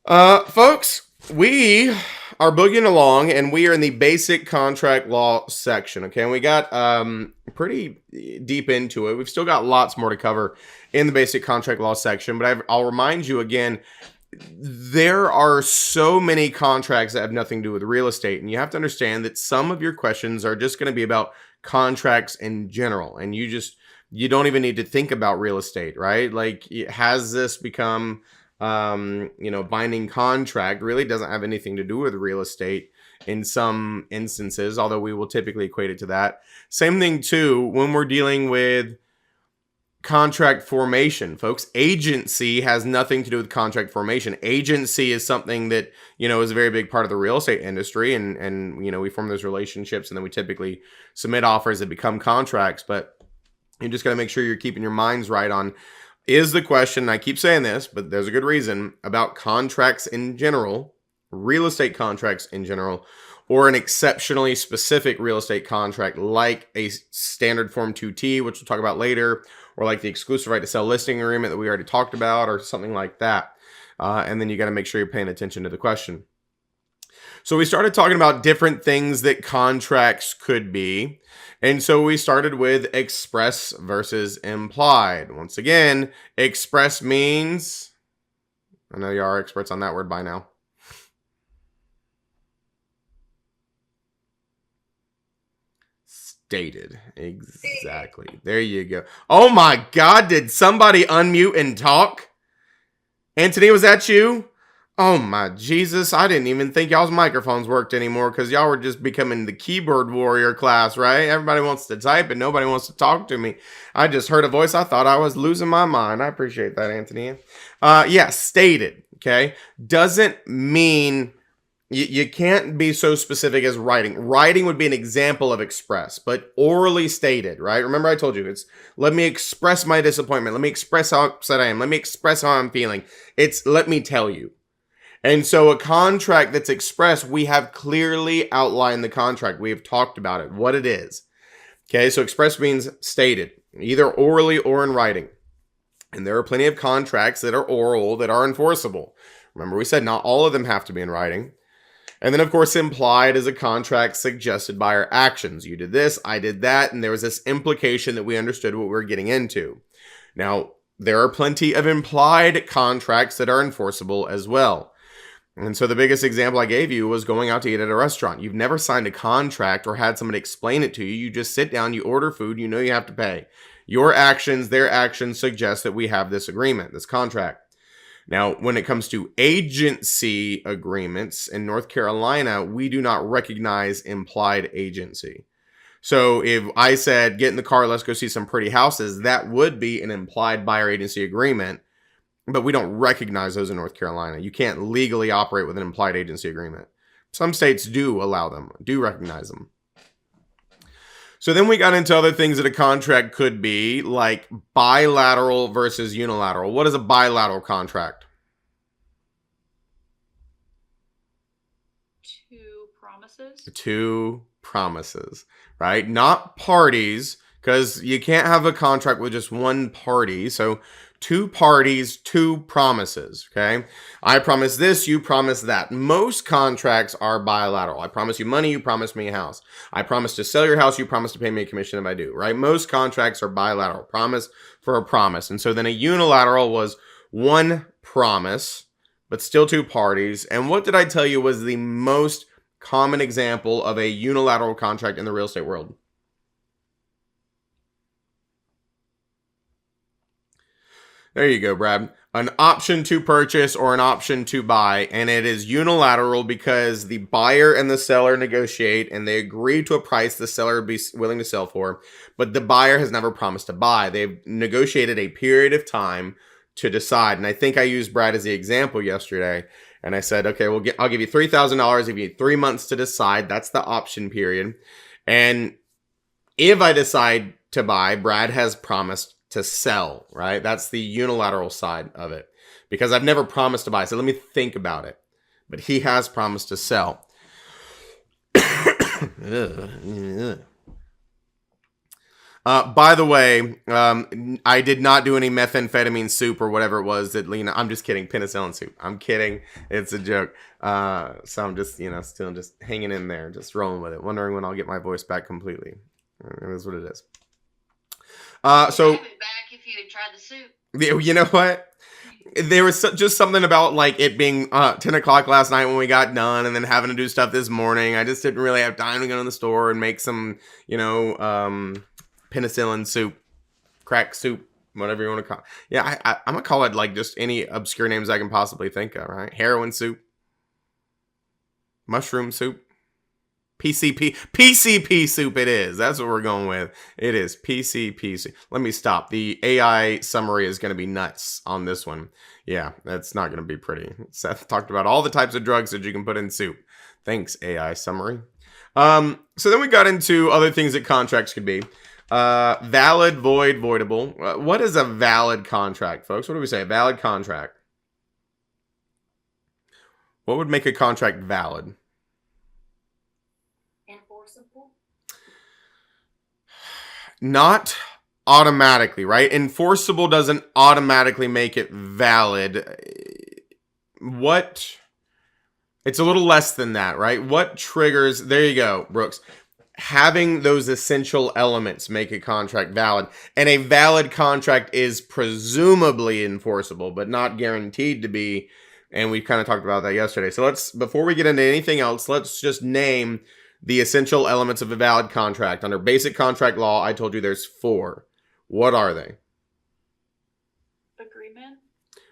Folks, we are boogieing along, and we are in the basic contract law section. Okay, and we got pretty deep into it. We've still got lots more to cover in the basic contract law section, but I'll remind you again. There are so many contracts that have nothing to do with real estate, and you have to understand that some of your questions are just going to be about contracts in general, and you don't even need to think about real estate, right? Like, has this become binding contract? Really doesn't have anything to do with real estate in some instances, although we will typically equate it to that. Same thing too when we're dealing with contract formation, folks. Agency has nothing to do with contract formation. Agency is something that, is a very big part of the real estate industry, and we form those relationships, and then we typically submit offers that become contracts. But you just got to make sure you're keeping your minds right on, is the question, I keep saying this, but there's a good reason, about contracts in general, real estate contracts in general, or an exceptionally specific real estate contract like a standard Form 2T, which we'll talk about later, or like the exclusive right to sell listing agreement that we already talked about, or something like that. And then you got to make sure you're paying attention to the question. So we started talking about different things that contracts could be. And so we started with express versus implied. Once again, express means, I know you are experts on that word by now. Stated. Exactly. There you go. Oh my God, did somebody unmute and talk? Anthony, was that you? Oh my Jesus, I didn't even think y'all's microphones worked anymore because y'all were just becoming the keyboard warrior class, right? Everybody wants to type and nobody wants to talk to me. I just heard a voice. I thought I was losing my mind. I appreciate that, Anthony. Stated, okay? Doesn't mean you can't be so specific as writing. Writing would be an example of express, but orally stated, right? Remember I told you, it's let me express my disappointment. Let me express how upset I am. Let me express how I'm feeling. It's let me tell you. And so a contract that's expressed, we have clearly outlined the contract. We have talked about it, what it is. Okay, so express means stated, either orally or in writing. And there are plenty of contracts that are oral that are enforceable. Remember we said not all of them have to be in writing. And then, of course, implied is a contract suggested by our actions. You did this, I did that, and there was this implication that we understood what we were getting into. Now, there are plenty of implied contracts that are enforceable as well. And so the biggest example I gave you was going out to eat at a restaurant. You've never signed a contract or had somebody explain it to you. You just sit down, you order food, you know you have to pay. Your actions, their actions suggest that we have this agreement, this contract. Now, when it comes to agency agreements in North Carolina, we do not recognize implied agency. So if I said, get in the car, let's go see some pretty houses, that would be an implied buyer agency agreement, but we don't recognize those in North Carolina. You can't legally operate with an implied agency agreement. Some states do allow them, do recognize them. So then we got into other things that a contract could be, like bilateral versus unilateral. What is a bilateral contract? Two promises, right? Not parties, because you can't have a contract with just one party. So two parties, two promises, okay? I promise this, you promise that. Most contracts are bilateral. I promise you money, you promise me a house. I promise to sell your house, you promise to pay me a commission if I do, right? Most contracts are bilateral, promise for a promise. And so then a unilateral was one promise, but still two parties. And what did I tell you was the most common example of a unilateral contract in the real estate world? There you go, Brad. An option to purchase or an option to buy, and it is unilateral because the buyer and the seller negotiate and they agree to a price the seller would be willing to sell for, but the buyer has never promised to buy. They've negotiated a period of time to decide. And I think I used Brad as the example yesterday, and I said, okay, I'll give you $3,000 if you need 3 months to decide. That's the option period. And if I decide to buy, Brad has promised to sell, right? That's the unilateral side of it, because I've never promised to buy. So let me think about it. But he has promised to sell. By the way, I did not do any methamphetamine soup or whatever it was that Lena. I'm just kidding. Penicillin soup. I'm kidding. It's a joke. So I'm just, still just hanging in there, just rolling with it, wondering when I'll get my voice back completely. It is what it is. So I'd be back if you had tried the soup. You know what? There was just something about like it being 10 o'clock last night when we got done and then having to do stuff this morning. I just didn't really have time to go to the store and make some, penicillin soup, crack soup, whatever you want to call it. Yeah, I'm going to call it like just any obscure names I can possibly think of, right? Heroin soup, mushroom soup, PCP soup it is. That's what we're going with. It is PCP soup. Let me stop. The AI summary is going to be nuts on this one. Yeah, that's not going to be pretty. Seth talked about all the types of drugs that you can put in soup. Thanks, AI summary. So then we got into other things that contracts could be. Valid, void, voidable. What is a valid contract, folks? What do we say? A valid contract. What would make a contract valid? Enforceable? Not automatically, right? Enforceable doesn't automatically make it valid. It's a little less than that, right? What triggers, there you go, Brooks. Having those essential elements make a contract valid. And a valid contract is presumably enforceable, but not guaranteed to be. And we kind of talked about that yesterday. So before we get into anything else, let's just name the essential elements of a valid contract. Under basic contract law, I told you there's 4. What are they? Agreement.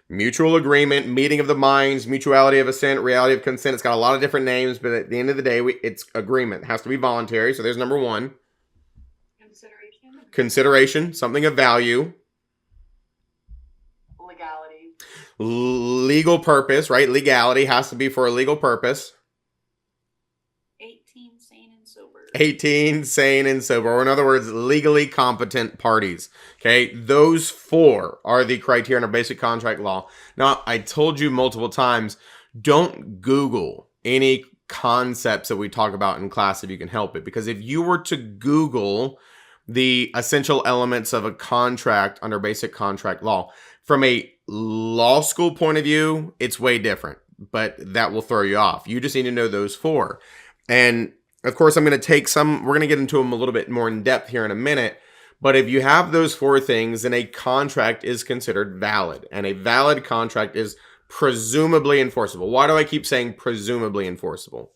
Mutual agreement, meeting of the minds, mutuality of assent, reality of consent. It's got a lot of different names, but at the end of the day, it's agreement. It has to be voluntary. So there's number 1. Consideration, something of value. Legality. Legal purpose, right? Legality has to be for a legal purpose. 18, sane and sober. 18, sane and sober. Or in other words, legally competent parties. Okay, those 4 are the criteria under basic contract law. Now, I told you multiple times, don't Google any concepts that we talk about in class if you can help it. Because if you were to Google the essential elements of a contract under basic contract law, from a law school point of view, it's way different. But that will throw you off. You just need to know those 4. And of course, we're going to get into them a little bit more in depth here in a minute. But if you have those 4 things, then a contract is considered valid. And a valid contract is presumably enforceable. Why do I keep saying presumably enforceable?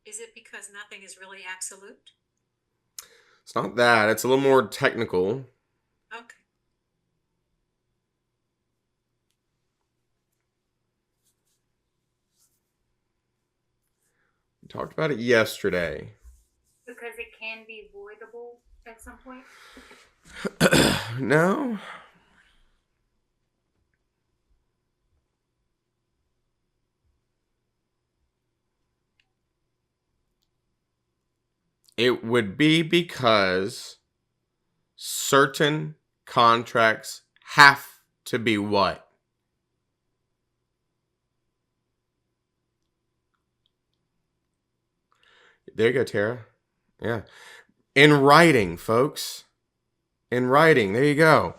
Is it because nothing is really absolute? It's not that. It's a little more technical. Okay. We talked about it yesterday. Because it can be voidable at some point? No. It would be because certain contracts have to be what? There you go, Tara. Yeah. In writing, folks. In writing. There you go.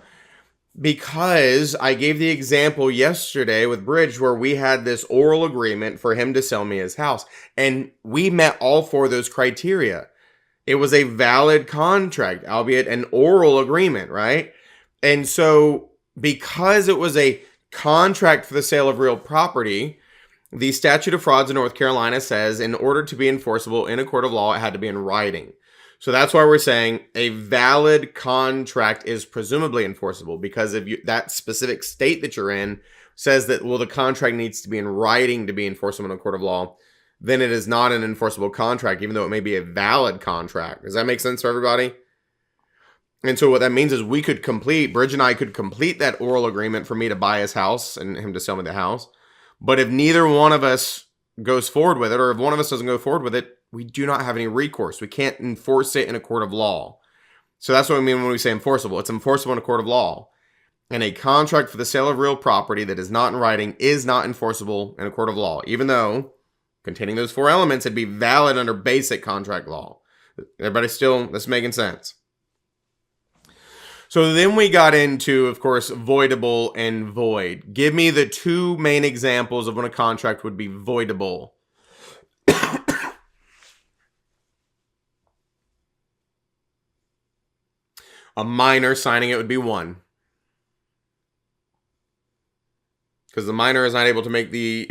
Because I gave the example yesterday with Bridge where we had this oral agreement for him to sell me his house. And we met all 4 of those criteria. It was a valid contract, albeit an oral agreement, right? And so because it was a contract for the sale of real property, the statute of frauds in North Carolina says in order to be enforceable in a court of law, it had to be in writing. So that's why we're saying a valid contract is presumably enforceable, because if that specific state that you're in says that, well, the contract needs to be in writing to be enforceable in a court of law, then it is not an enforceable contract, even though it may be a valid contract. Does that make sense for everybody? And so what that means is Bridge and I could complete that oral agreement for me to buy his house and him to sell me the house. But if neither one of us goes forward with it, or if one of us doesn't go forward with it, we do not have any recourse. We can't enforce it in a court of law. So that's what we mean when we say enforceable. It's enforceable in a court of law. And a contract for the sale of real property that is not in writing is not enforceable in a court of law, even though containing those four elements would be valid under basic contract law. Everybody still, this is making sense. So then we got into, of course, voidable and void. Give me the two main examples of when a contract would be voidable. A minor signing it would be one. Because the minor is not able to make the...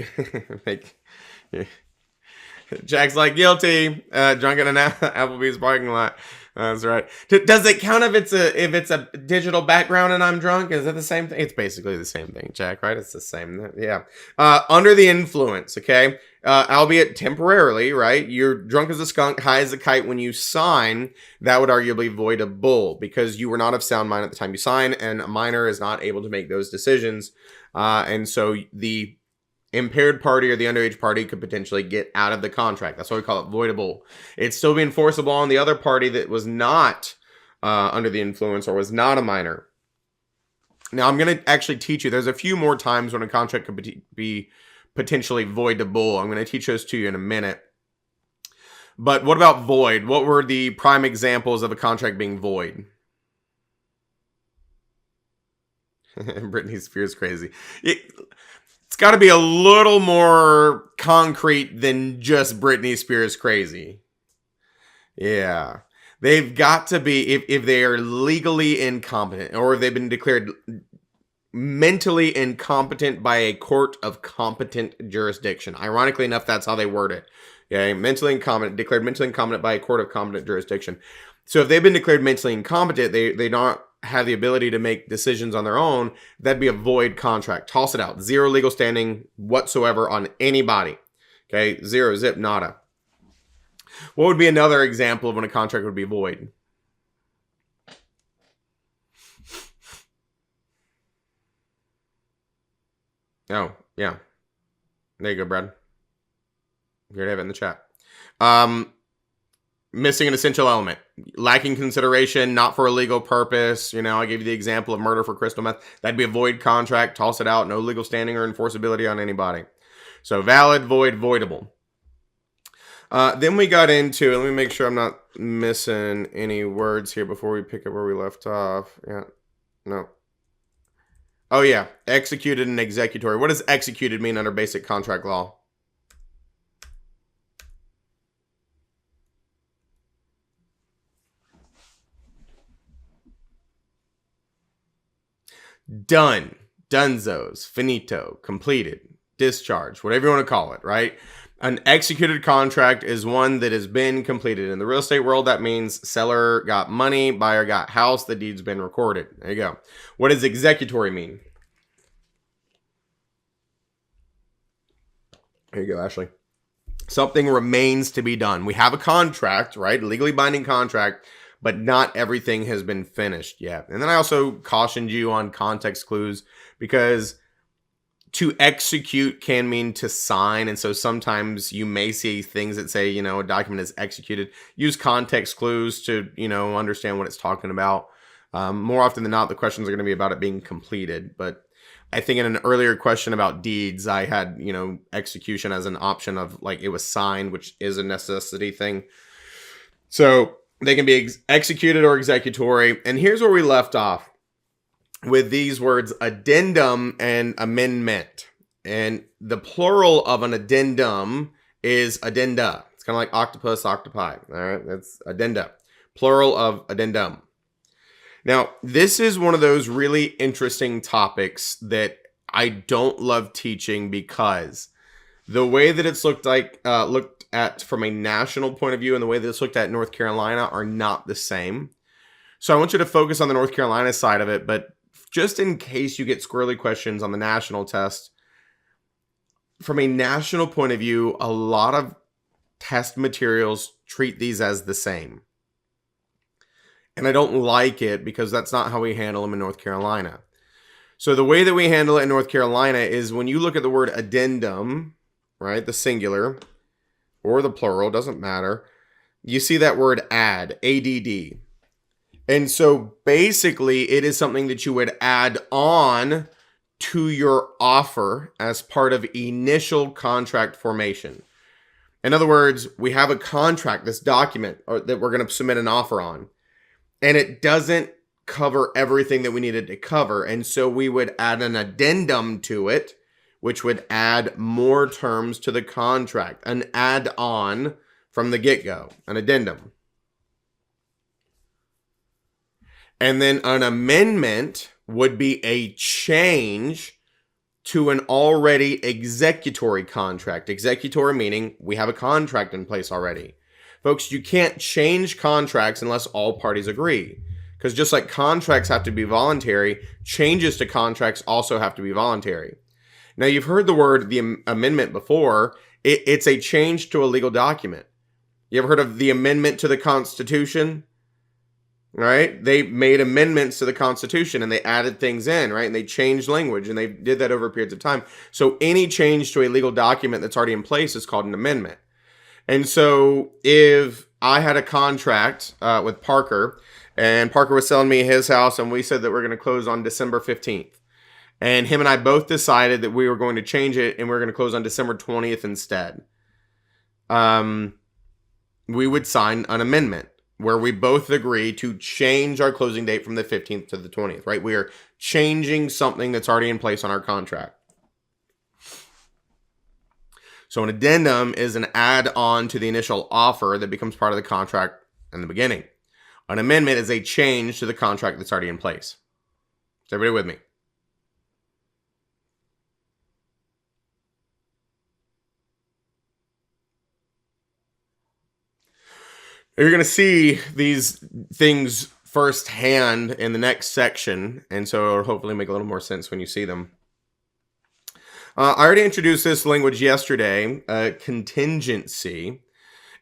Jack's like, guilty. Drunk in an Applebee's parking lot. That's right. Does it count if it's a digital background and I'm drunk? Is it the same thing? It's basically the same thing, Jack, right? It's the same. Yeah. Under the influence, okay? Albeit temporarily, right? You're drunk as a skunk, high as a kite when you sign. That would arguably void a bull because you were not of sound mind at the time you sign, and a minor is not able to make those decisions. And so the impaired party or the underage party could potentially get out of the contract. That's why we call it voidable. It'd still be enforceable on the other party that was not under the influence or was not a minor. Now, I'm going to actually teach you. There's a few more times when a contract could be potentially voidable. I'm going to teach those to you in a minute. But what about void? What were the prime examples of a contract being void? Britney Spears crazy. It's got to be a little more concrete than just Britney Spears crazy. Yeah. They've got to be, if they are legally incompetent or if they've been declared mentally incompetent by a court of competent jurisdiction. Ironically enough, that's how they word it. Okay, mentally incompetent, declared mentally incompetent by a court of competent jurisdiction. So if they've been declared mentally incompetent, they don't have the ability to make decisions on their own, that'd be a void contract. Toss it out. Zero legal standing whatsoever on anybody. Okay, zero, zip, nada. What would be another example of when a contract would be void? Oh, yeah. There you go, Brad. Here to have it in the chat. Missing an essential element. Lacking consideration, not for a legal purpose. You know, I gave you the example of murder for crystal meth. That'd be a void contract. Toss it out. No legal standing or enforceability on anybody. So valid, void, voidable. Then we got into, let me make sure I'm not missing any words here before we pick up where we left off. Yeah. No. Oh, yeah. Executed and executory. What does executed mean under basic contract law? Done. Dunzos. Finito. Completed. Discharged. Whatever you want to call it, right? An executed contract is one that has been completed. In the real estate world, that means seller got money, buyer got house, the deed's been recorded. There you go. What does executory mean? There you go, Ashley. Something remains to be done. We have a contract, right? Legally binding contract, but not everything has been finished yet. And then I also cautioned you on context clues because to execute can mean to sign. And so sometimes you may see things that say, you know, a document is executed. Use context clues to, you know, understand what it's talking about. More often than not, the questions are going to be about it being completed. But I think in an earlier question about deeds, I had, you know, execution as an option of like it was signed, which is a necessity thing. So they can be executed or executory. And here's where we left off with these words addendum and amendment. And the plural of an addendum is addenda. It's kind of like octopus, octopi. All right, that's addenda. Plural of addendum. Now, this is one of those really interesting topics that I don't love teaching because the way that it's looked at from a national point of view and the way that it's looked at in North Carolina are not the same. So I want you to focus on the North Carolina side of it, but just in case you get squirrely questions on the national test, from a national point of view, a lot of test materials treat these as the same. And I don't like it because that's not how we handle them in North Carolina. So the way that we handle it in North Carolina is when you look at the word addendum, right, the singular or the plural, doesn't matter. You see that word add, ADD. And so basically, it is something that you would add on to your offer as part of initial contract formation. In other words, we have a contract, this document that we're going to submit an offer on, and it doesn't cover everything that we needed to cover. And so we would add an addendum to it, which would add more terms to the contract, an add-on from the get-go, an addendum. And then an amendment would be a change to an already executory contract. Executory meaning we have a contract in place already. Folks, you can't change contracts unless all parties agree. Because just like contracts have to be voluntary, changes to contracts also have to be voluntary. Now, you've heard the word the amendment before. It's a change to a legal document. You ever heard of the amendment to the Constitution? Right? They made amendments to the Constitution and they added things in, right? And they changed language and they did that over periods of time. So any change to a legal document that's already in place is called an amendment. And so if I had a contract with Parker and Parker was selling me his house and we said that we're going to close on December 15th. And him and I both decided that we were going to change it and we we're going to close on December 20th instead. We would sign an amendment where we both agree to change our closing date from the 15th to the 20th, right? We are changing something that's already in place on our contract. So an addendum is an add-on to the initial offer that becomes part of the contract in the beginning. An amendment is a change to the contract that's already in place. Is everybody with me? You're going to see these things firsthand in the next section, and so it'll hopefully make a little more sense when you see them. I already introduced this language yesterday, contingency.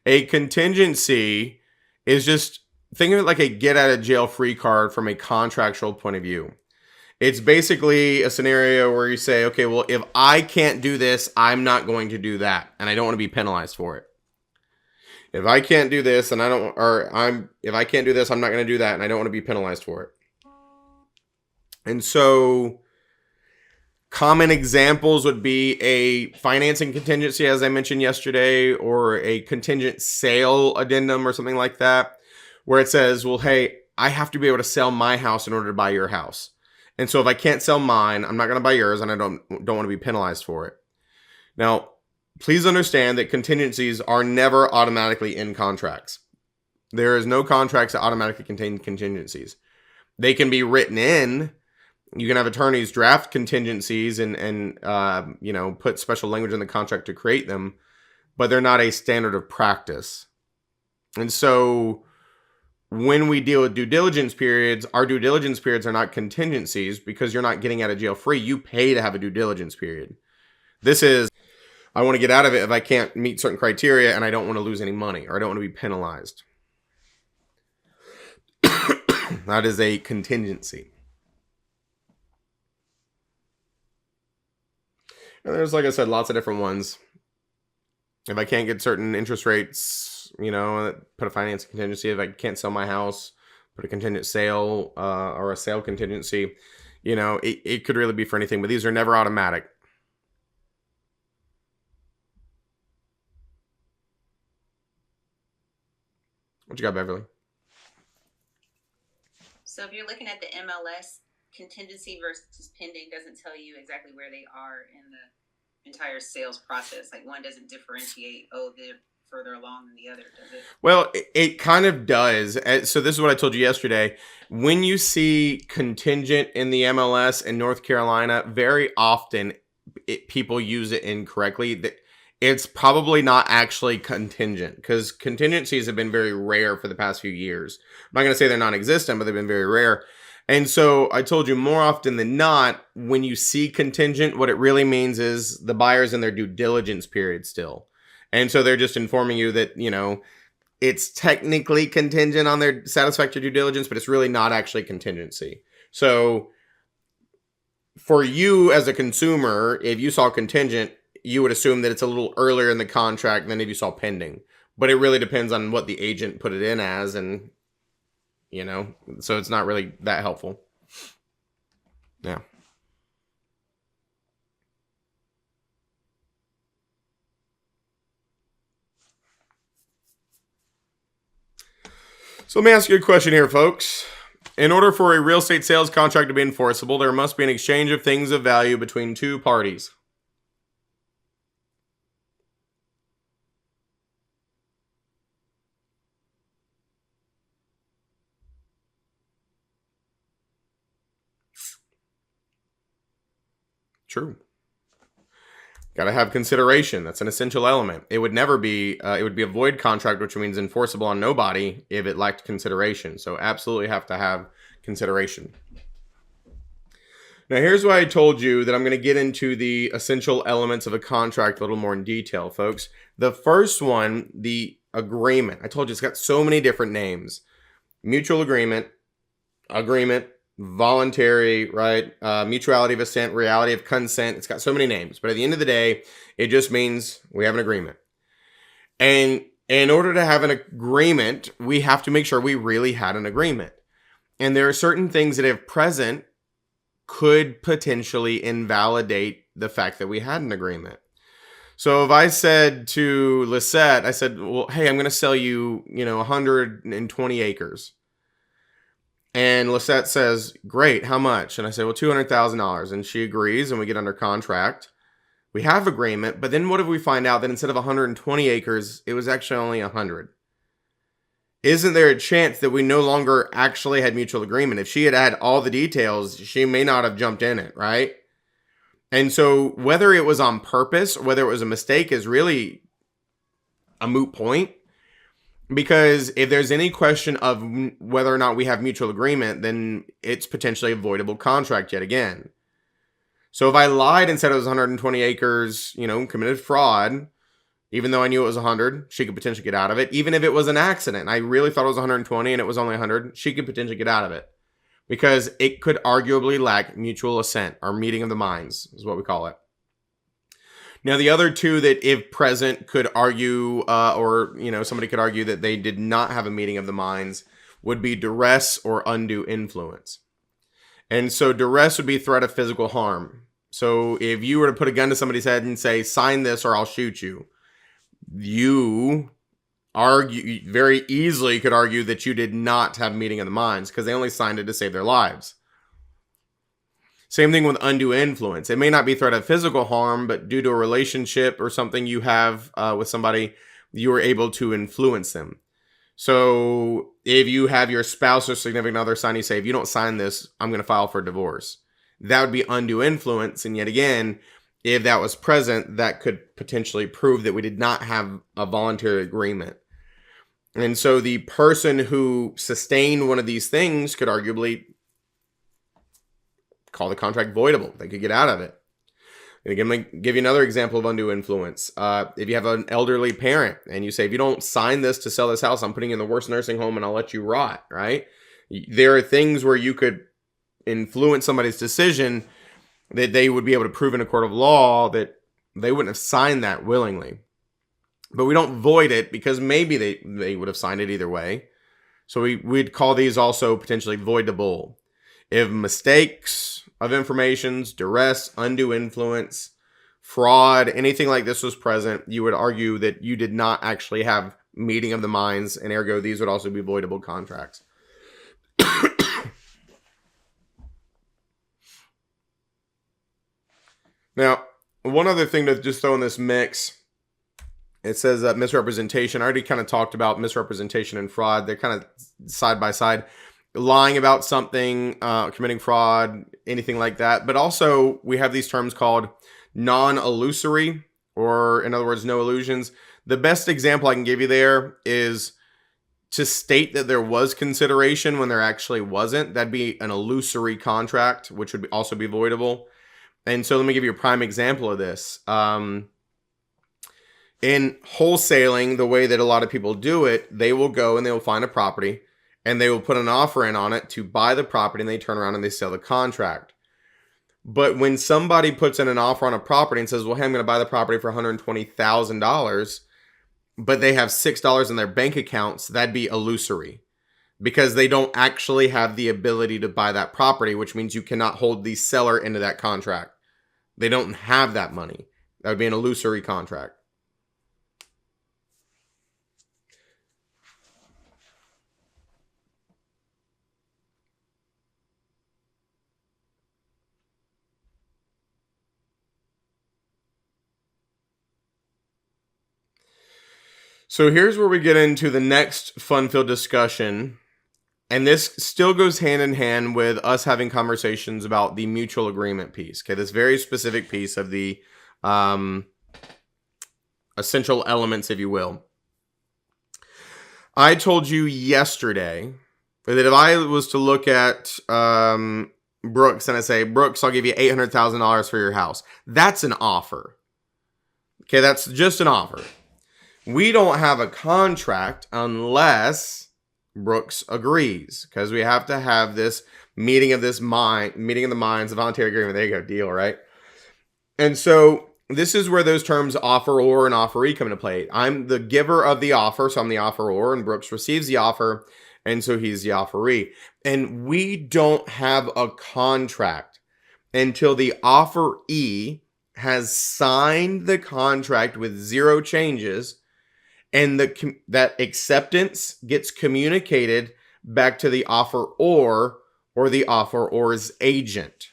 A contingency is just, think of it like a get-out-of-jail-free card from a contractual point of view. It's basically a scenario where you say, okay, well, if I can't do this, I'm not going to do that, and I don't want to be penalized for it. If I can't do this and if I can't do this, I'm not going to do that and I don't want to be penalized for it. And so common examples would be a financing contingency, as I mentioned yesterday, or a contingent sale addendum or something like that, where it says, well, hey, I have to be able to sell my house in order to buy your house. And so if I can't sell mine, I'm not going to buy yours and I don't want to be penalized for it. Now, please understand that contingencies are never automatically in contracts. There is no contracts that automatically contain contingencies. They can be written in. You can have attorneys draft contingencies and put special language in the contract to create them, but they're not a standard of practice. And so when we deal with due diligence periods, our due diligence periods are not contingencies because you're not getting out of jail free. You pay to have a due diligence period. This is, I want to get out of it if I can't meet certain criteria and I don't want to lose any money or I don't want to be penalized. That is a contingency. And there's, like I said, lots of different ones. If I can't get certain interest rates, put a financing contingency. If I can't sell my house, put a contingent sale or a sale contingency. It could really be for anything, but these are never automatic. What you got, Beverly? So if you're looking at the MLS, contingency versus pending doesn't tell you exactly where they are in the entire sales process. Like one doesn't differentiate, they're further along than the other, does it? Well, it kind of does. So this is what I told you yesterday. When you see contingent in the MLS in North Carolina, very often people use it incorrectly. It's probably not actually contingent because contingencies have been very rare for the past few years. I'm not going to say they're non-existent, but they've been very rare. And so I told you more often than not, when you see contingent, what it really means is the buyer's in their due diligence period still. And so they're just informing you that, it's technically contingent on their satisfactory due diligence, but it's really not actually contingency. So for you as a consumer, if you saw contingent, you would assume that it's a little earlier in the contract than if you saw pending. But it really depends on what the agent put it in as and, So it's not really that helpful. Yeah. So let me ask you a question here, folks. In order for a real estate sales contract to be enforceable, there must be an exchange of things of value between two parties. True. Got to have consideration. That's an essential element. It would never be, it would be a void contract, which means enforceable on nobody if it lacked consideration. So absolutely have to have consideration. Now, here's why I told you that I'm going to get into the essential elements of a contract a little more in detail, folks. The first one, the agreement. I told you it's got so many different names. Mutual agreement, voluntary, right? Mutuality of assent, reality of consent. It's got so many names. But at the end of the day, it just means we have an agreement. And in order to have an agreement, we have to make sure we really had an agreement. And there are certain things that, if present, could potentially invalidate the fact that we had an agreement. So if I said to Lisette, I said, well, hey, I'm going to sell you, 120 acres. And Lisette says, great, how much? And I say, well, $200,000. And she agrees, and we get under contract. We have agreement, but then what if we find out that instead of 120 acres, it was actually only 100? Isn't there a chance that we no longer actually had mutual agreement? If she had all the details, she may not have jumped in it, right? And so whether it was on purpose or whether it was a mistake is really a moot point. Because if there's any question of whether or not we have mutual agreement, then it's potentially a voidable contract yet again. So if I lied and said it was 120 acres, committed fraud, even though I knew it was 100, she could potentially get out of it. Even if it was an accident, I really thought it was 120 and it was only 100, she could potentially get out of it. Because it could arguably lack mutual assent, or meeting of the minds is what we call it. Now, the other two that, if present, could argue, or somebody could argue that they did not have a meeting of the minds, would be duress or undue influence. And so duress would be threat of physical harm. So if you were to put a gun to somebody's head and say, sign this or I'll shoot you, you very easily could argue that you did not have a meeting of the minds because they only signed it to save their lives. Same thing with undue influence. It may not be threat of physical harm, but due to a relationship or something you have with somebody, you are able to influence them. So if you have your spouse or significant other sign, you say, if you don't sign this, I'm going to file for divorce. That would be undue influence. And yet again, if that was present, that could potentially prove that we did not have a voluntary agreement. And so the person who sustained one of these things could arguably call the contract voidable. They could get out of it. And again, let me give you another example of undue influence. If you have an elderly parent and you say, if you don't sign this to sell this house, I'm putting you in the worst nursing home and I'll let you rot, right? There are things where you could influence somebody's decision that they would be able to prove in a court of law that they wouldn't have signed that willingly. But we don't void it because maybe they would have signed it either way. So we'd call these also potentially voidable. If mistakes of informations, duress, undue influence, fraud, anything like this was present, you would argue that you did not actually have meeting of the minds, and ergo these would also be voidable contracts. Now, one other thing to just throw in this mix, it says that misrepresentation. I already kind of talked about misrepresentation and fraud. They're kind of side by side. Lying about something, committing fraud, anything like that. But also, we have these terms called non-illusory, or in other words, no illusions. The best example I can give you there is to state that there was consideration when there actually wasn't. That'd be an illusory contract, which would also be voidable. And so let me give you a prime example of this. In wholesaling, the way that a lot of people do it, they will go and they will find a property and they will put an offer in on it to buy the property, and they turn around and they sell the contract. But when somebody puts in an offer on a property and says, well, hey, I'm going to buy the property for $120,000, but they have $6 in their bank accounts, that'd be illusory. because they don't actually have the ability to buy that property, which means you cannot hold the seller into that contract. They don't have that money. That would be an illusory contract. So here's where we get into the next fun-filled discussion. And this still goes hand in hand with us having conversations about the mutual agreement piece. Okay, this very specific piece of the essential elements, if you will. I told you yesterday that if I was to look at Brooks and I say, Brooks, I'll give you $800,000 for your house. That's an offer. Okay, that's just an offer. We don't have a contract unless Brooks agrees, because we have to have this meeting of the minds, a voluntary agreement. There you go, deal, right? And so this is where those terms offeror and offeree come into play. I'm the giver of the offer, so I'm the offeror, and Brooks receives the offer, and so he's the offeree. And we don't have a contract until the offeree has signed the contract with 0 changes, and that acceptance gets communicated back to the offeror or the offeror's agent.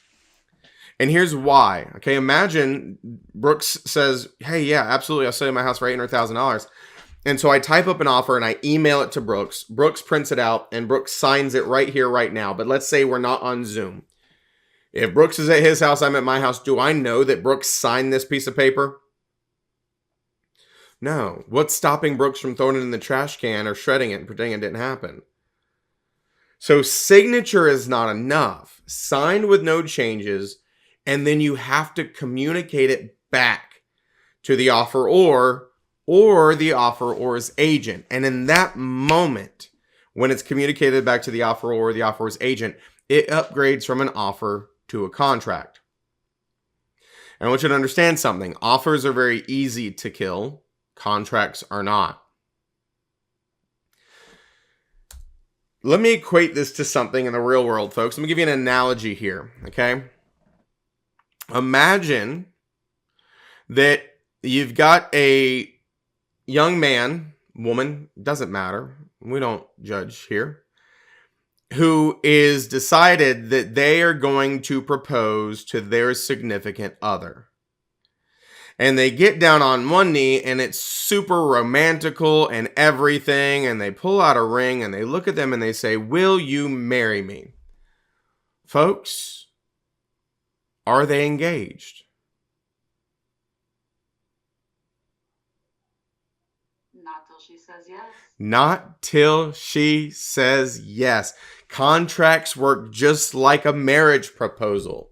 And here's why. Okay, imagine Brooks says, hey, yeah, absolutely, I'll sell you my house for $800,000. And so I type up an offer and I email it to Brooks. Brooks prints it out and Brooks signs it right here, right now. But let's say we're not on Zoom. If Brooks is at his house, I'm at my house, do I know that Brooks signed this piece of paper? No. What's stopping Brooks from throwing it in the trash can or shredding it and pretending it didn't happen? So signature is not enough. Signed with no changes, and then you have to communicate it back to the offeror or the offeror's agent. And in that moment, when it's communicated back to the offeror or the offeror's agent, it upgrades from an offer to a contract. And I want you to understand something. Offers are very easy to kill. Contracts are not. Let me equate this to something in the real world, folks. Let me give you an analogy here, okay? Imagine that you've got a young man, woman, doesn't matter. We don't judge here, who is decided that they are going to propose to their significant other. And they get down on one knee and it's super romantical and everything. And they pull out a ring and they look at them and they say, will you marry me? Folks, are they engaged? Not till she says yes. Not till she says yes. Contracts work just like a marriage proposal.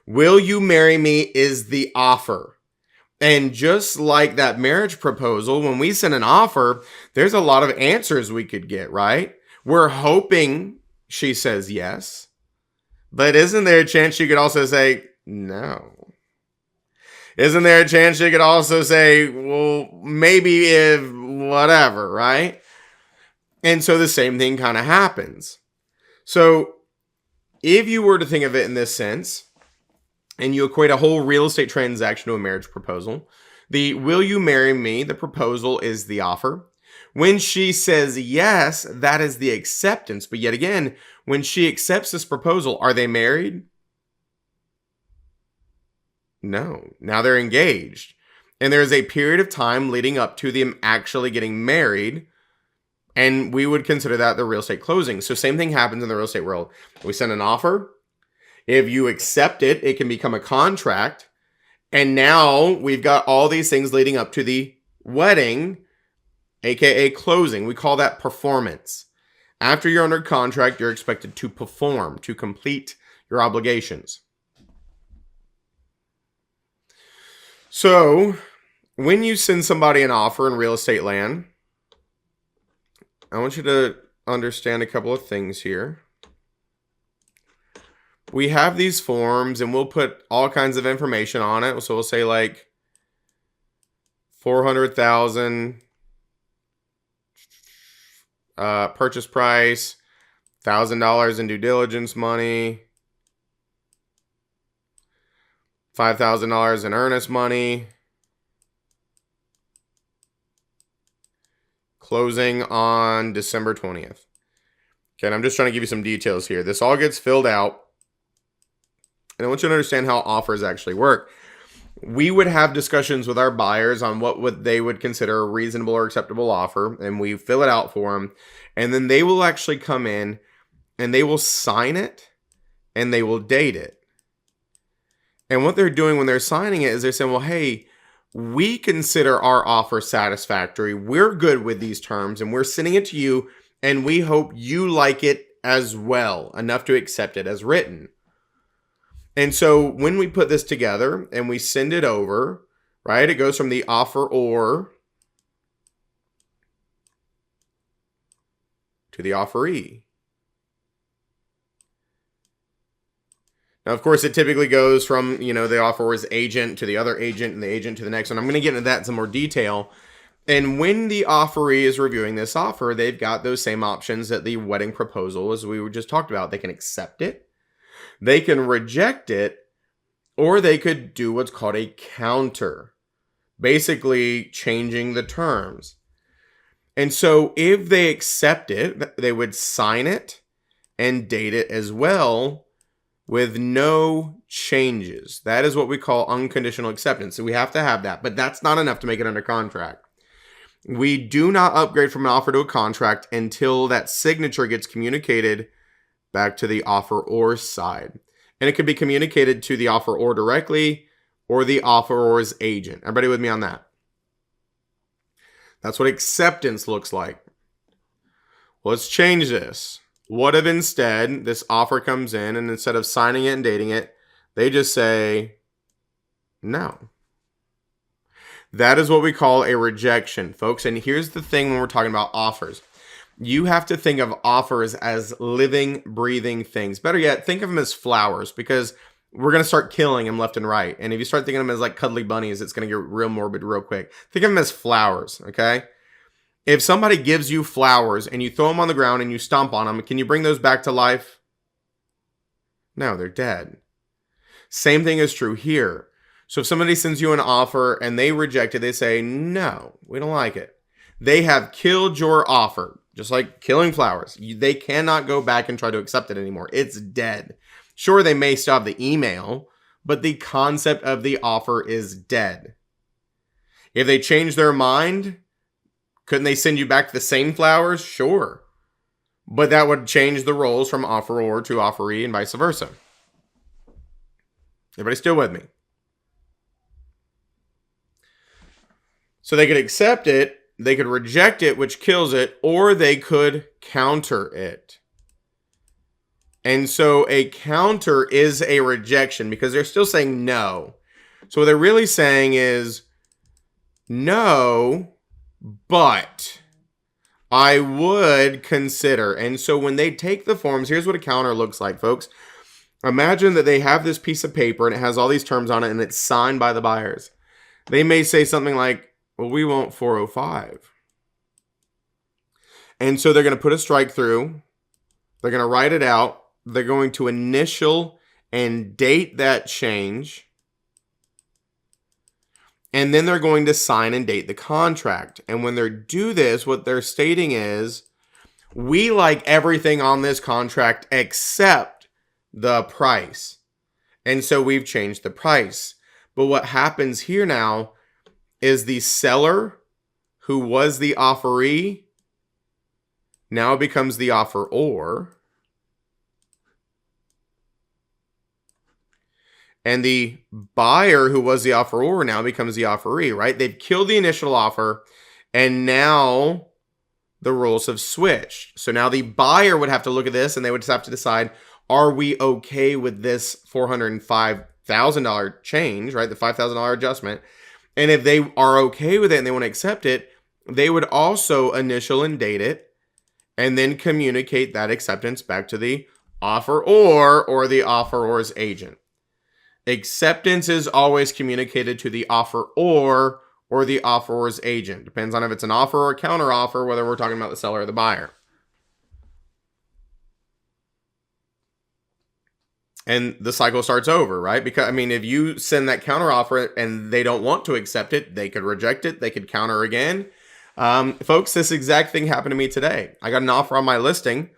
Will you marry me is the offer. And just like that marriage proposal, when we send an offer, there's a lot of answers we could get, right? We're hoping she says yes. But isn't there a chance she could also say no? Isn't there a chance she could also say, well, maybe if whatever, right? And so the same thing kind of happens. So if you were to think of it in this sense, and you equate a whole real estate transaction to a marriage proposal, the will you marry me, the proposal, is the offer. When she says yes, that is the acceptance. But yet again, when she accepts this proposal, are they married? No. Now they're engaged. And there is a period of time leading up to them actually getting married. And we would consider that the real estate closing. So same thing happens in the real estate world. We send an offer. If you accept it, it can become a contract. And now we've got all these things leading up to the wedding, aka closing. We call that performance. After you're under contract, you're expected to perform, to complete your obligations. So when you send somebody an offer in real estate land, I want you to understand a couple of things here. We have these forms and we'll put all kinds of information on it. So we'll say like 400,000 purchase price, $1,000 in due diligence money, $5,000 in earnest money, closing on December 20th. Okay, and I'm just trying to give you some details here. This all gets filled out, and I want you to understand how offers actually work. We would have discussions with our buyers on what they would consider a reasonable or acceptable offer, and we fill it out for them, and then they will actually come in and they will sign it and they will date it. And what they're doing when they're signing it is they're saying, well, hey, we consider our offer satisfactory. We're good with these terms and we're sending it to you, and we hope you like it as well, enough to accept it as written. And so when we put this together and we send it over, right, it goes from the offeror to the offeree. Now, of course, it typically goes from, the offeror's agent to the other agent and the agent to the next one. I'm going to get into that in some more detail. And when the offeree is reviewing this offer, they've got those same options that the wedding proposal, as we just talked about. They can accept it, they can reject it, or they could do what's called a counter, basically changing the terms. And so if they accept it, they would sign it and date it as well with no changes. That is what we call unconditional acceptance. So we have to have that, but that's not enough to make it under contract. We do not upgrade from an offer to a contract until that signature gets communicated back to the offeror's side. And it could be communicated to the offeror directly or the offeror's agent. Everybody with me on that? That's what acceptance looks like. Well, let's change this. What if instead this offer comes in and instead of signing it and dating it, they just say no? That is what we call a rejection, folks. And here's the thing when we're talking about offers. You have to think of offers as living, breathing things. Better yet, think of them as flowers, because we're going to start killing them left and right. And if you start thinking of them as like cuddly bunnies, it's going to get real morbid real quick. Think of them as flowers, okay? If somebody gives you flowers and you throw them on the ground and you stomp on them, can you bring those back to life? No, they're dead. Same thing is true here. So if somebody sends you an offer and they reject it, they say, no, we don't like it. They have killed your offer, just like killing flowers. They cannot go back and try to accept it anymore. It's dead. Sure, they may still have the email, but the concept of the offer is dead. If they change their mind, couldn't they send you back the same flowers? Sure. But that would change the roles from offeror to offeree and vice versa. Everybody still with me? So they could accept it, they could reject it, which kills it, or they could counter it. And so a counter is a rejection because they're still saying no. So what they're really saying is, no, but I would consider. And so when they take the forms, here's what a counter looks like, folks. Imagine that they have this piece of paper and it has all these terms on it and it's signed by the buyers. They may say something like, well, we want 405. And so they're going to put a strike through. They're going to write it out. They're going to initial and date that change. And then they're going to sign and date the contract. And when they do this, what they're stating is, we like everything on this contract except the price. And so we've changed the price. But what happens here now is the seller, who was the offeree, now becomes the offeror. And the buyer, who was the offeror, now becomes the offeree, right? They've killed the initial offer, and now the roles have switched. So now the buyer would have to look at this, and they would just have to decide, are we okay with this $405,000 change, right? The $5,000 adjustment. And if they are okay with it and they want to accept it, they would also initial and date it and then communicate that acceptance back to the offeror or the offeror's agent. Acceptance is always communicated to the offeror or the offeror's agent. Depends on if it's an offer or a counter offer, whether we're talking about the seller or the buyer. and the cycle starts over, right? Because, I mean, if you send that counter offer and they don't want to accept it, they could reject it. They could counter again. Folks, this exact thing happened to me today. I got an offer on my listing.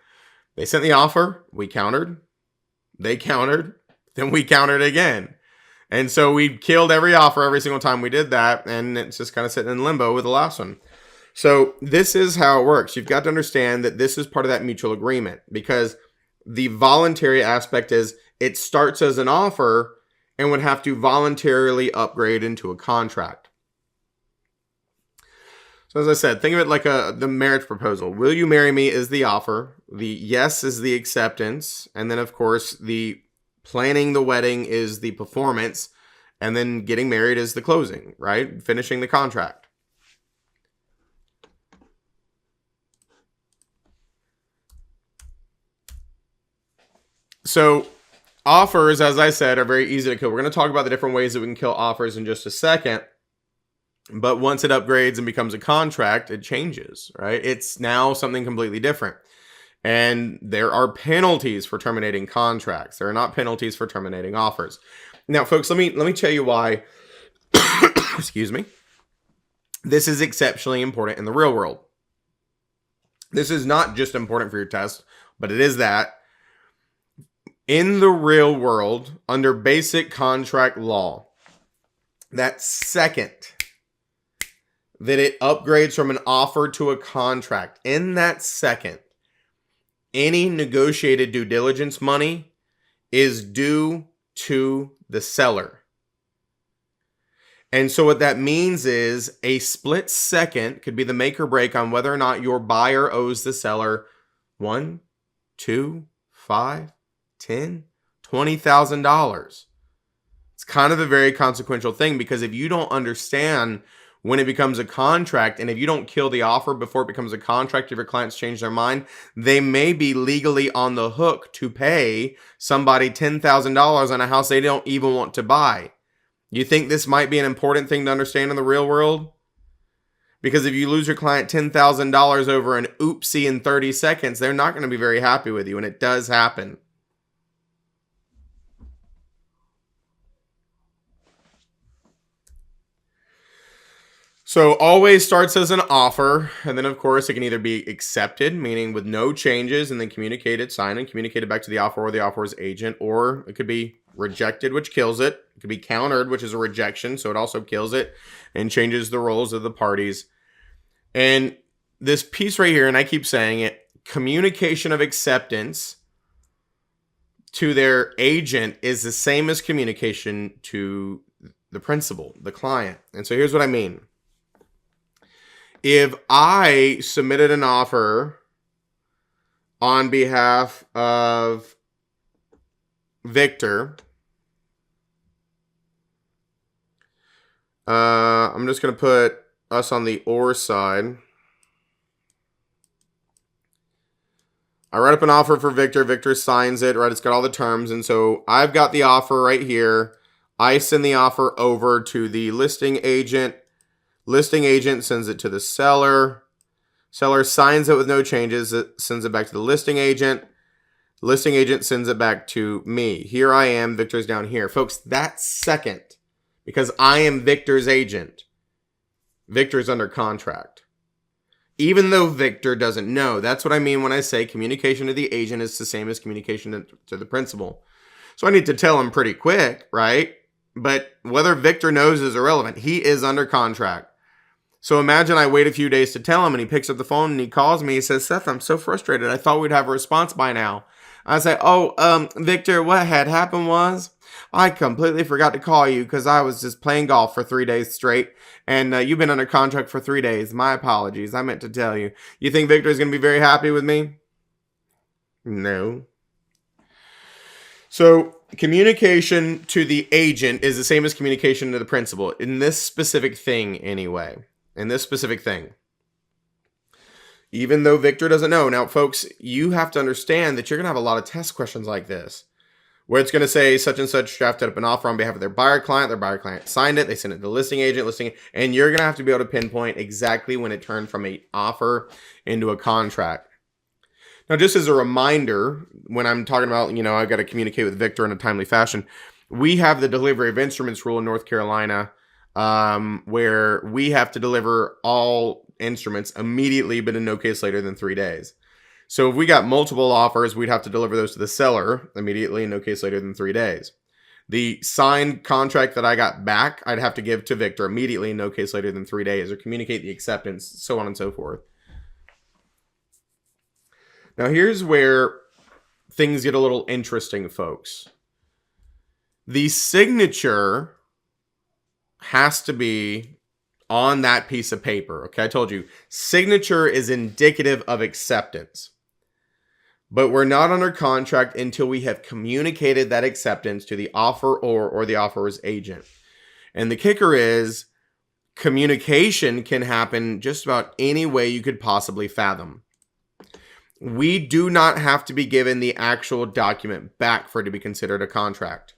They sent the offer. We countered. They countered. Then we countered again. And so we killed every offer every single time we did that. And it's just kind of sitting in limbo with the last one. So this is how it works. You've got to understand that this is part of that mutual agreement, because the voluntary aspect is it starts as an offer and would have to voluntarily upgrade into a contract. So as I said, think of it like the marriage proposal. Will you marry me is the offer. The yes is the acceptance. And then, of course, the planning the wedding is the performance. And then getting married is the closing, right? Finishing the contract. So offers, as I said, are very easy to kill. We're going to talk about the different ways that we can kill offers in just a second. But once it upgrades and becomes a contract, it changes, right? It's now something completely different. And there are penalties for terminating contracts. There are not penalties for terminating offers. Now, folks, let me tell you why, excuse me, this is exceptionally important in the real world. This is not just important for your test, but it is that. In the real world, under basic contract law, that second that it upgrades from an offer to a contract, in that second, any negotiated due diligence money is due to the seller. And so what that means is a split second could be the make or break on whether or not your buyer owes the seller $1, $2, $5, $10, $20,000. It's kind of a very consequential thing, because if you don't understand when it becomes a contract, and if you don't kill the offer before it becomes a contract, if your clients change their mind, they may be legally on the hook to pay somebody $10,000 on a house they don't even want to buy. You think this might be an important thing to understand in the real world? Because if you lose your client $10,000 over an oopsie in 30 seconds, they're not going to be very happy with you, and it does happen. So always starts as an offer, and then of course it can either be accepted, meaning with no changes, and then communicated, signed and communicated back to the offeror or the offeror's agent, or it could be rejected, which kills it. It could be countered, which is a rejection, so it also kills it and changes the roles of the parties. And this piece right here, and I keep saying it, communication of acceptance to their agent is the same as communication to the principal, the client. And so here's what I mean. If I submitted an offer on behalf of Victor, I'm just going to put us on the or side. I write up an offer for Victor. Victor signs it, right? It's got all the terms. And so I've got the offer right here. I send the offer over to the listing agent. Listing agent sends it to the seller. Seller signs it with no changes. It sends it back to the listing agent. Listing agent sends it back to me. Here I am. Victor's down here. Folks, that's second, because I am Victor's agent. Victor's under contract. Even though Victor doesn't know. That's what I mean when I say communication to the agent is the same as communication to the principal. So I need to tell him pretty quick, right? But whether Victor knows is irrelevant. He is under contract. So imagine I wait a few days to tell him, and he picks up the phone and he calls me. He says, Seth, I'm so frustrated. I thought we'd have a response by now. I say, Victor, what had happened was I completely forgot to call you because I was just playing golf for 3 days straight. And you've been under contract for 3 days. My apologies. I meant to tell you. You think Victor is going to be very happy with me? No. So communication to the agent is the same as communication to the principal. In this specific thing, anyway. In this specific thing. Even though Victor doesn't know. Now, folks, you have to understand that you're going to have a lot of test questions like this, where it's going to say such and such drafted up an offer on behalf of their buyer client signed it, they sent it to the listing agent, and you're going to have to be able to pinpoint exactly when it turned from an offer into a contract. Now, just as a reminder, when I'm talking about, I've got to communicate with Victor in a timely fashion, we have the delivery of instruments rule in North Carolina, where we have to deliver all instruments immediately, but in no case later than 3 days. So if we got multiple offers, we'd have to deliver those to the seller immediately, in no case later than 3 days. The signed contract that I got back, I'd have to give to Victor immediately, in no case later than 3 days, or communicate the acceptance, so on and so forth. Now, here's where things get a little interesting, folks. The signature has to be on that piece of paper. Okay, I told you, signature is indicative of acceptance. But we're not under contract until we have communicated that acceptance to the offeror or the offeror's agent. And the kicker is, communication can happen just about any way you could possibly fathom. We do not have to be given the actual document back for it to be considered a contract.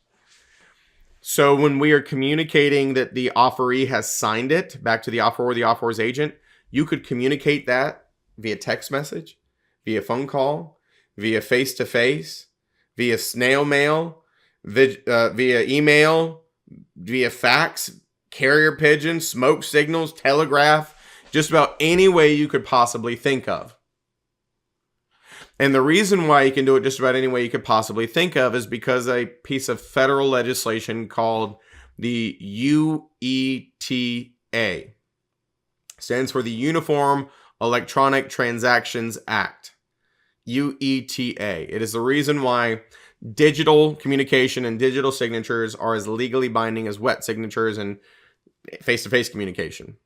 So when we are communicating that the offeree has signed it back to the offeror or the offeror's agent, you could communicate that via text message, via phone call, via face-to-face, via snail mail, via email, via fax, carrier pigeon, smoke signals, telegraph, just about any way you could possibly think of. And the reason why you can do it just about any way you could possibly think of is because a piece of federal legislation called the UETA stands for the Uniform Electronic Transactions Act. UETA. It is the reason why digital communication and digital signatures are as legally binding as wet signatures and face-to-face communication.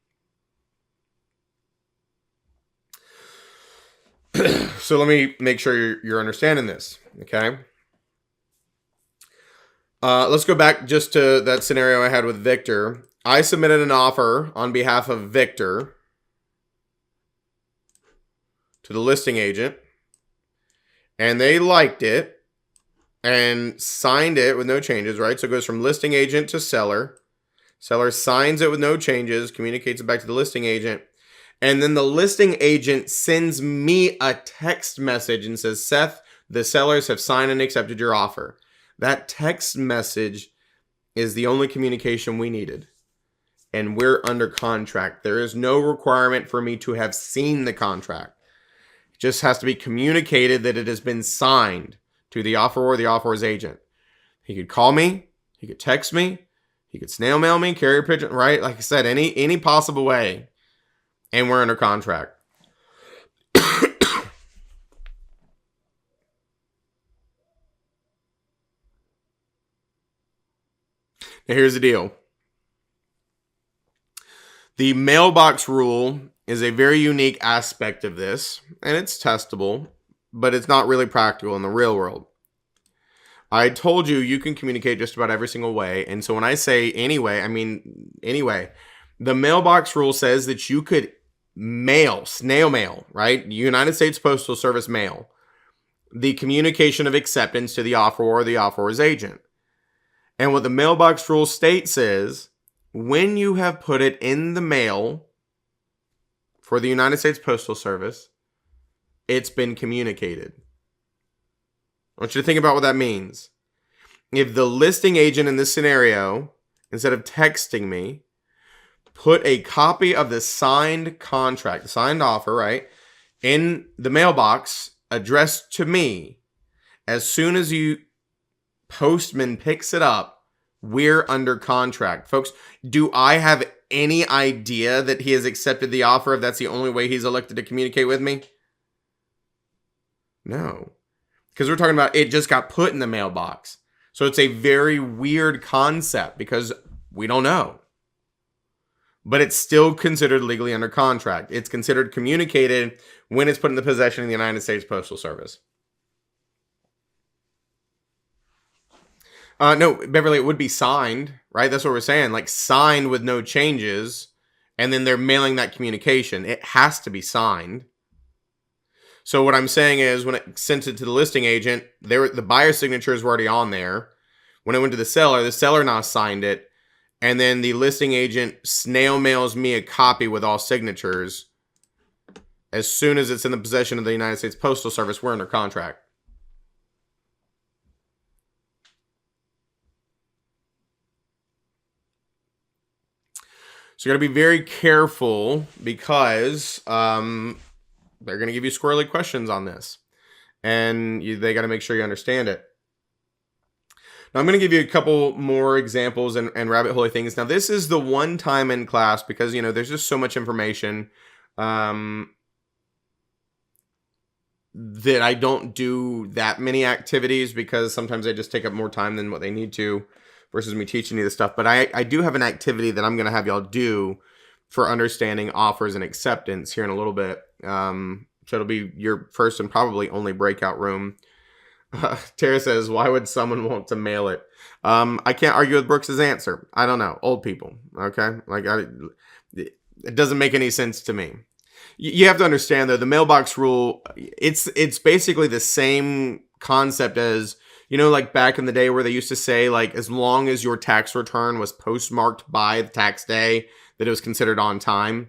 So let me make sure you're understanding this, okay? Let's go back just to that scenario I had with Victor. I submitted an offer on behalf of Victor to the listing agent, and they liked it and signed it with no changes, right? So it goes from listing agent to seller. Seller signs it with no changes, communicates it back to the listing agent. And then the listing agent sends me a text message and says, Seth, the sellers have signed and accepted your offer. That text message is the only communication we needed. And we're under contract. There is no requirement for me to have seen the contract. It just has to be communicated that it has been signed to the offeror or the offeror's agent. He could call me. He could text me. He could snail mail me, carrier pigeon, right? Like I said, any possible way. And we're under contract. Now, here's the deal. The mailbox rule is a very unique aspect of this, and it's testable, but it's not really practical in the real world. I told you you can communicate just about every single way, and so when I say anyway, I mean anyway. The mailbox rule says that you could snail mail, right? United States Postal Service mail, the communication of acceptance to the offeror or the offeror's agent. And what the mailbox rule states is, when you have put it in the mail for the United States Postal Service, it's been communicated. I want you to think about what that means. If the listing agent in this scenario, instead of texting me, put a copy of the signed contract, the signed offer, right, in the mailbox addressed to me, as soon as postman picks it up, we're under contract. Folks, do I have any idea that he has accepted the offer if that's the only way he's elected to communicate with me? No. Because we're talking about it just got put in the mailbox. So it's a very weird concept because we don't know. But it's still considered legally under contract. It's considered communicated when it's put in the possession of the United States Postal Service. No, Beverly, it would be signed, right? That's what we're saying. Like signed with no changes, and then they're mailing that communication. It has to be signed. So what I'm saying is when it sent it to the listing agent, the buyer's signatures were already on there. When it went to the seller now signed it. And then the listing agent snail mails me a copy with all signatures. As soon as it's in the possession of the United States Postal Service, we're under contract. So you got to be very careful because they're going to give you squirrely questions on this. And they got to make sure you understand it. Now, I'm going to give you a couple more examples and rabbit hole things. Now, this is the one time in class because, there's just so much information that I don't do that many activities because sometimes they just take up more time than what they need to versus me teaching you this stuff. But I do have an activity that I'm going to have y'all do for understanding offers and acceptance here in a little bit. So it'll be your first and probably only breakout room. Tara says, why would someone want to mail it? I can't argue with Brooks's answer. I don't know. Old people. Okay. It doesn't make any sense to me. You have to understand though, the mailbox rule, it's basically the same concept as, like back in the day where they used to say, like, as long as your tax return was postmarked by the tax day, that it was considered on time.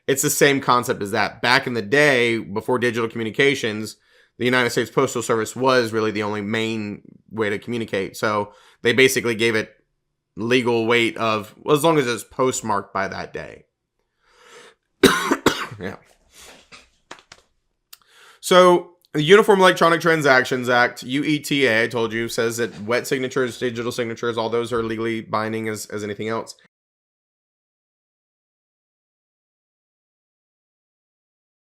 It's the same concept as that. Back in the day, before digital communications, the United States Postal Service was really the only main way to communicate. So they basically gave it legal weight of, well, as long as it's postmarked by that day. Yeah. So the Uniform Electronic Transactions Act, UETA, I told you, says that wet signatures, digital signatures, all those are legally binding as anything else.